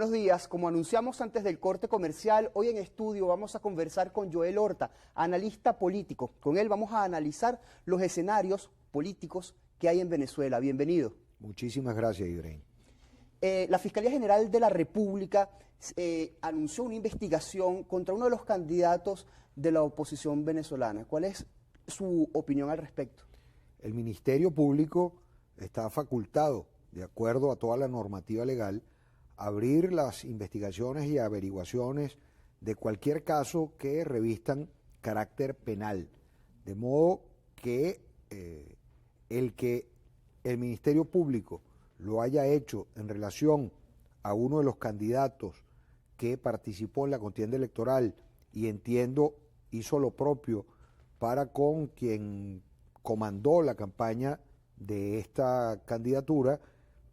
Buenos días. Como anunciamos antes del corte comercial, hoy en estudio vamos a conversar con Joel Horta, analista político. Con él vamos a analizar los escenarios políticos que hay en Venezuela. Bienvenido. Muchísimas gracias, Ibrahim. La Fiscalía General de la República anunció una investigación contra uno de los candidatos de la oposición venezolana. ¿Cuál es su opinión al respecto? El Ministerio Público está facultado, de acuerdo a toda la normativa legal, a abrir las investigaciones y averiguaciones de cualquier caso que revistan carácter penal. De modo que el Ministerio Público lo haya hecho en relación a uno de los candidatos que participó en la contienda electoral y entiendo hizo lo propio para con quien comandó la campaña de esta candidatura,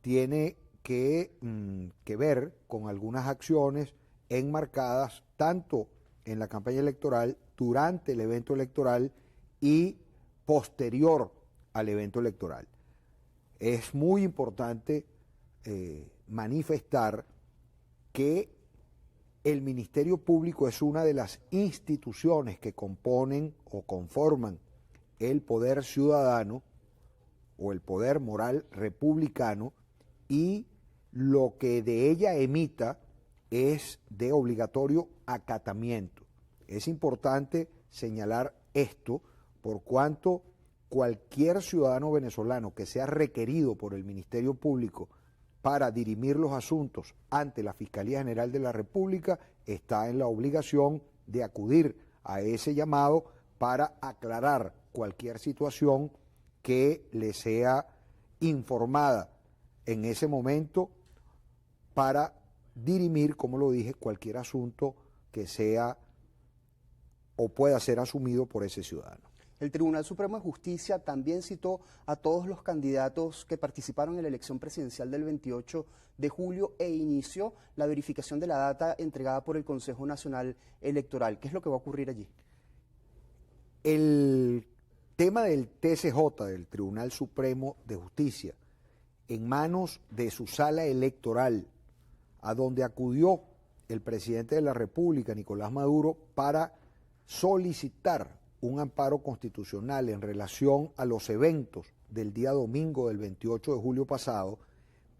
tiene que ver con algunas acciones enmarcadas tanto en la campaña electoral, durante el evento electoral y posterior al evento electoral. Es muy importante manifestar que el Ministerio Público es una de las instituciones que componen o conforman el poder ciudadano o el poder moral republicano, y lo que de ella emita es de obligatorio acatamiento. Es importante señalar esto por cuanto cualquier ciudadano venezolano que sea requerido por el Ministerio Público para dirimir los asuntos ante la Fiscalía General de la República está en la obligación de acudir a ese llamado para aclarar cualquier situación que le sea informada en ese momento para dirimir, como lo dije, cualquier asunto que sea o pueda ser asumido por ese ciudadano. El Tribunal Supremo de Justicia también citó a todos los candidatos que participaron en la elección presidencial del 28 de julio e inició la verificación de la data entregada por el Consejo Nacional Electoral. ¿Qué es lo que va a ocurrir allí? El tema del TSJ, del Tribunal Supremo de Justicia, en manos de su sala electoral, a donde acudió el presidente de la República, Nicolás Maduro, para solicitar un amparo constitucional en relación a los eventos del día domingo del 28 de julio pasado,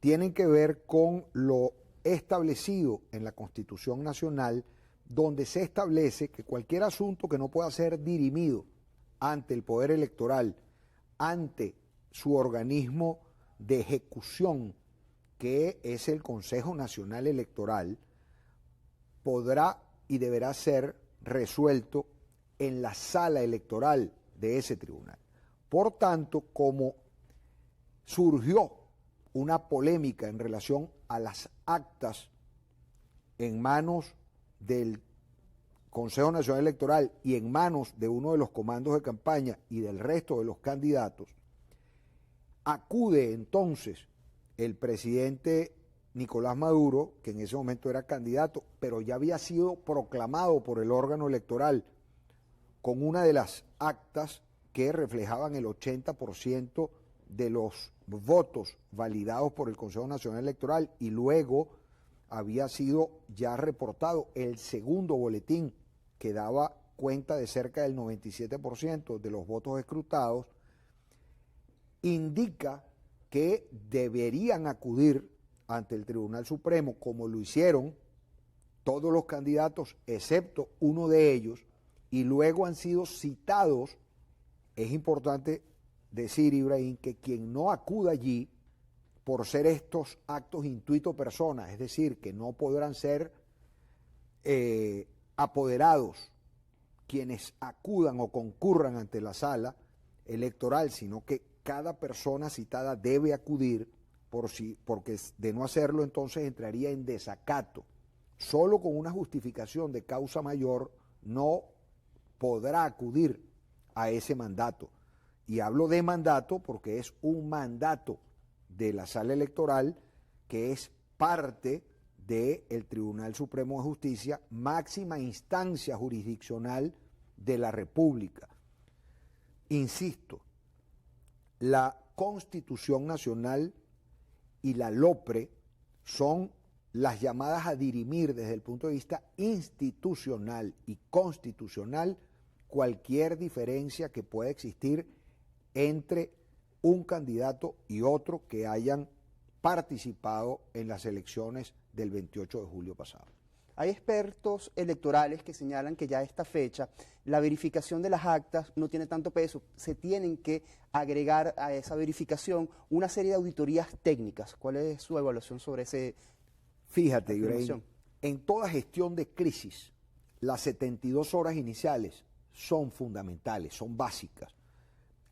tienen que ver con lo establecido en la Constitución Nacional, donde se establece que cualquier asunto que no pueda ser dirimido ante el Poder Electoral, ante su organismo de ejecución, que es el Consejo Nacional Electoral, podrá y deberá ser resuelto en la sala electoral de ese tribunal. Por tanto, como surgió una polémica en relación a las actas en manos del Consejo Nacional Electoral y en manos de uno de los comandos de campaña y del resto de los candidatos, acude entonces el presidente Nicolás Maduro, que en ese momento era candidato, pero ya había sido proclamado por el órgano electoral con una de las actas que reflejaban el 80% de los votos validados por el Consejo Nacional Electoral, y luego había sido ya reportado el segundo boletín que daba cuenta de cerca del 97% de los votos escrutados, indica que deberían acudir ante el Tribunal Supremo, como lo hicieron todos los candidatos, excepto uno de ellos, y luego han sido citados. Es importante decir, Ibrahim, que quien no acuda allí, por ser estos actos intuito personas, es decir, que no podrán ser apoderados quienes acudan o concurran ante la sala electoral, sino que cada persona citada debe acudir, porque de no hacerlo entonces entraría en desacato. Solo con una justificación de causa mayor no podrá acudir a ese mandato. Y hablo de mandato porque es un mandato de la sala electoral que es parte del Tribunal Supremo de Justicia, máxima instancia jurisdiccional de la República. Insisto, la Constitución Nacional y la LOPRE son las llamadas a dirimir desde el punto de vista institucional y constitucional cualquier diferencia que pueda existir entre un candidato y otro que hayan participado en las elecciones del 28 de julio pasado. Hay expertos electorales que señalan que ya a esta fecha la verificación de las actas no tiene tanto peso, se tienen que agregar a esa verificación una serie de auditorías técnicas. ¿Cuál es su evaluación sobre ese? Fíjate, Ibrahim, en toda gestión de crisis, las 72 horas iniciales son fundamentales, son básicas.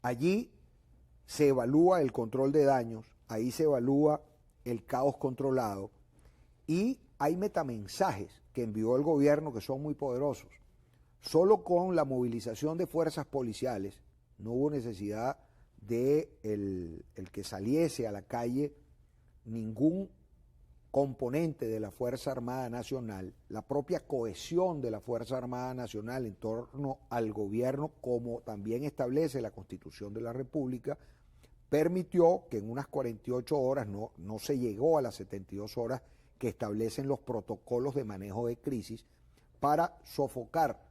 Allí se evalúa el control de daños, ahí se evalúa el caos controlado y hay metamensajes que envió el gobierno que son muy poderosos. Solo con la movilización de fuerzas policiales no hubo necesidad de el que saliese a la calle ningún componente de la Fuerza Armada Nacional, la propia cohesión de la Fuerza Armada Nacional en torno al gobierno, como también establece la Constitución de la República, permitió que en unas 48 horas, no se llegó a las 72 horas que establecen los protocolos de manejo de crisis, para sofocar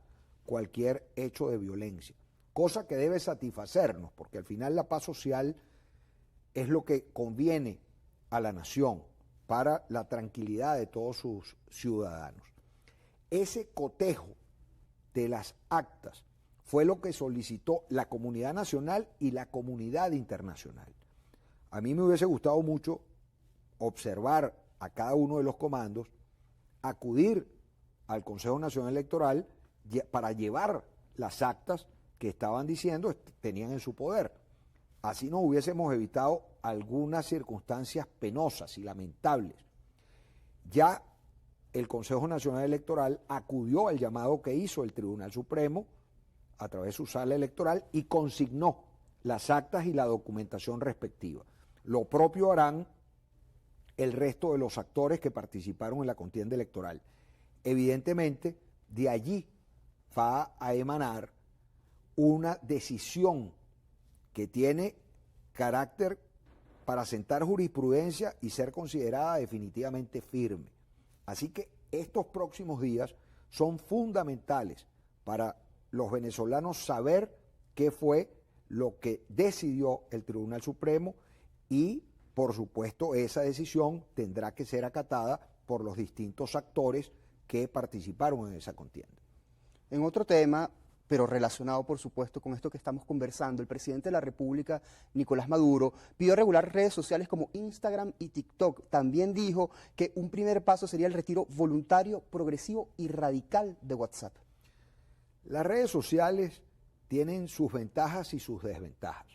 cualquier hecho de violencia, cosa que debe satisfacernos, porque al final la paz social es lo que conviene a la nación para la tranquilidad de todos sus ciudadanos. Ese cotejo de las actas fue lo que solicitó la comunidad nacional y la comunidad internacional. A mí me hubiese gustado mucho observar a cada uno de los comandos, acudir al Consejo Nacional Electoral para llevar las actas que estaban diciendo tenían en su poder. Así nos hubiésemos evitado algunas circunstancias penosas y lamentables. Ya el Consejo Nacional Electoral acudió al llamado que hizo el Tribunal Supremo a través de su sala electoral y consignó las actas y la documentación respectiva. Lo propio harán el resto de los actores que participaron en la contienda electoral. Evidentemente, de allí va a emanar una decisión que tiene carácter para sentar jurisprudencia y ser considerada definitivamente firme. Así que estos próximos días son fundamentales para los venezolanos saber qué fue lo que decidió el Tribunal Supremo y, por supuesto, esa decisión tendrá que ser acatada por los distintos actores que participaron en esa contienda. En otro tema, pero relacionado por supuesto con esto que estamos conversando, el presidente de la República, Nicolás Maduro, pidió regular redes sociales como Instagram y TikTok. También dijo que un primer paso sería el retiro voluntario, progresivo y radical de WhatsApp. Las redes sociales tienen sus ventajas y sus desventajas.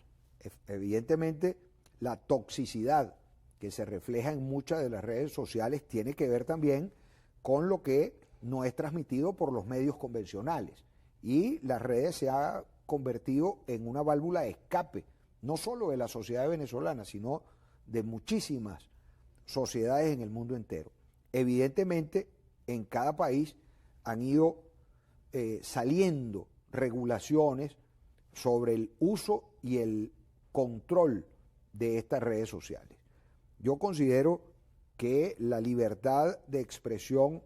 Evidentemente, la toxicidad que se refleja en muchas de las redes sociales tiene que ver también con lo que no es transmitido por los medios convencionales. Y las redes se ha convertido en una válvula de escape, no solo de la sociedad venezolana, sino de muchísimas sociedades en el mundo entero. Evidentemente, en cada país han ido saliendo regulaciones sobre el uso y el control de estas redes sociales. Yo considero que la libertad de expresión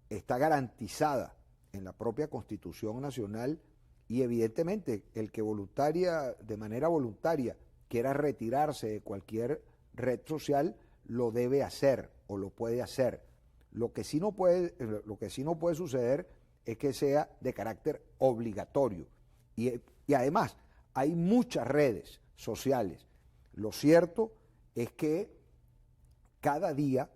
está garantizada en la propia Constitución Nacional y evidentemente el que de manera voluntaria quiera retirarse de cualquier red social lo debe hacer o lo puede hacer. Lo que sí no puede suceder es que sea de carácter obligatorio. Y además, hay muchas redes sociales. Lo cierto es que cada día,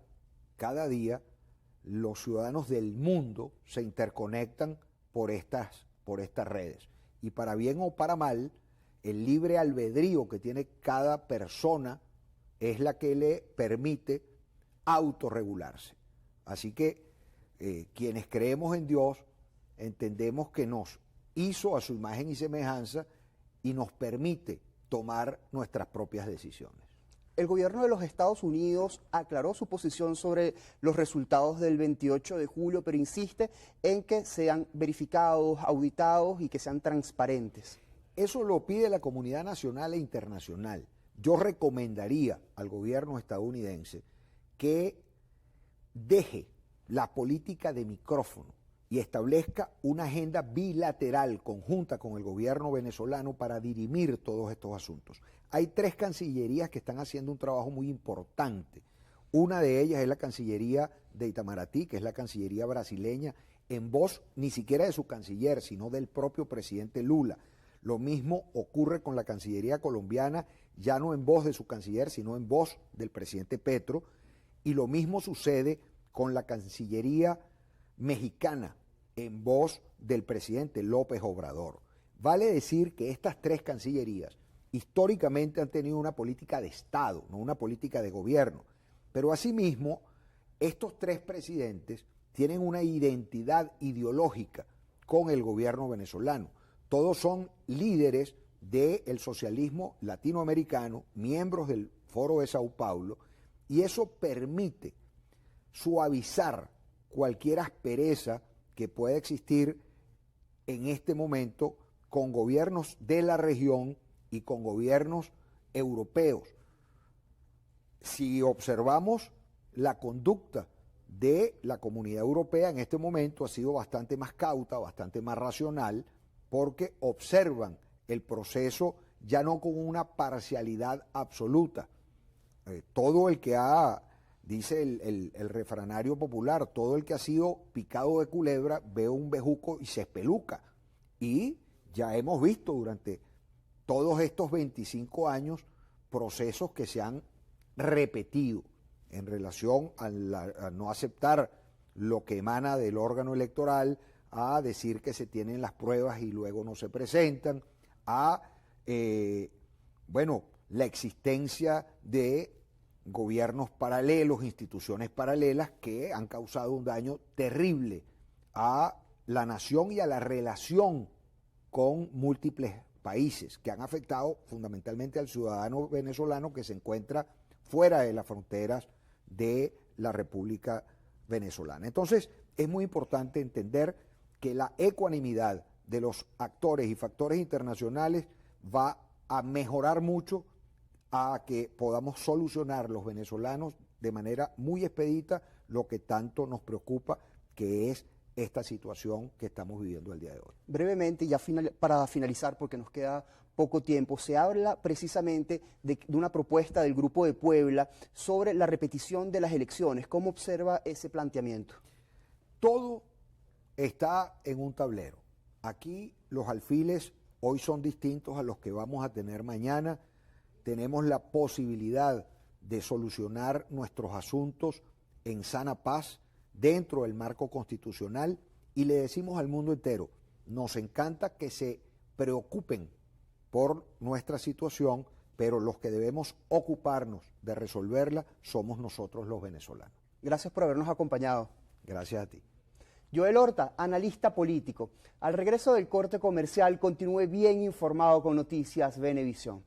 los ciudadanos del mundo se interconectan por estas redes. Y para bien o para mal, el libre albedrío que tiene cada persona es la que le permite autorregularse. Así que quienes creemos en Dios, entendemos que nos hizo a su imagen y semejanza y nos permite tomar nuestras propias decisiones. El gobierno de los Estados Unidos aclaró su posición sobre los resultados del 28 de julio, pero insiste en que sean verificados, auditados y que sean transparentes. Eso lo pide la comunidad nacional e internacional. Yo recomendaría al gobierno estadounidense que deje la política de micrófono y establezca una agenda bilateral conjunta con el gobierno venezolano para dirimir todos estos asuntos. Hay 3 cancillerías que están haciendo un trabajo muy importante. Una de ellas es la Cancillería de Itamaraty, que es la Cancillería brasileña, en voz ni siquiera de su canciller, sino del propio presidente Lula. Lo mismo ocurre con la Cancillería colombiana, ya no en voz de su canciller, sino en voz del presidente Petro, y lo mismo sucede con la Cancillería mexicana, en voz del presidente López Obrador. Vale decir que estas 3 cancillerías históricamente han tenido una política de Estado, no una política de gobierno, pero asimismo estos 3 presidentes tienen una identidad ideológica con el gobierno venezolano. Todos son líderes del socialismo latinoamericano, miembros del Foro de Sao Paulo, y eso permite suavizar cualquier aspereza que pueda existir en este momento con gobiernos de la región y con gobiernos europeos. Si observamos la conducta de la Comunidad Europea en este momento ha sido bastante más cauta, bastante más racional, porque observan el proceso ya no con una parcialidad absoluta. Todo el que ha, dice el refranario popular, todo el que ha sido picado de culebra ve un bejuco y se espeluca. Y ya hemos visto durante todos estos 25 años procesos que se han repetido en relación a no aceptar lo que emana del órgano electoral, a decir que se tienen las pruebas y luego no se presentan, a la existencia de gobiernos paralelos, instituciones paralelas que han causado un daño terrible a la nación y a la relación con múltiples países, que han afectado fundamentalmente al ciudadano venezolano que se encuentra fuera de las fronteras de la República Venezolana. Entonces, es muy importante entender que la ecuanimidad de los actores y factores internacionales va a mejorar mucho a que podamos solucionar los venezolanos de manera muy expedita lo que tanto nos preocupa, que es esta situación que estamos viviendo el día de hoy. Brevemente, ya para finalizar, porque nos queda poco tiempo, se habla precisamente de una propuesta del Grupo de Puebla sobre la repetición de las elecciones. ¿Cómo observa ese planteamiento? Todo está en un tablero. Aquí los alfiles hoy son distintos a los que vamos a tener mañana. Tenemos la posibilidad de solucionar nuestros asuntos en sana paz dentro del marco constitucional, y le decimos al mundo entero, nos encanta que se preocupen por nuestra situación, pero los que debemos ocuparnos de resolverla somos nosotros los venezolanos. Gracias por habernos acompañado. Gracias a ti. Joel Horta, analista político. Al regreso del corte comercial, continúe bien informado con Noticias Venevisión.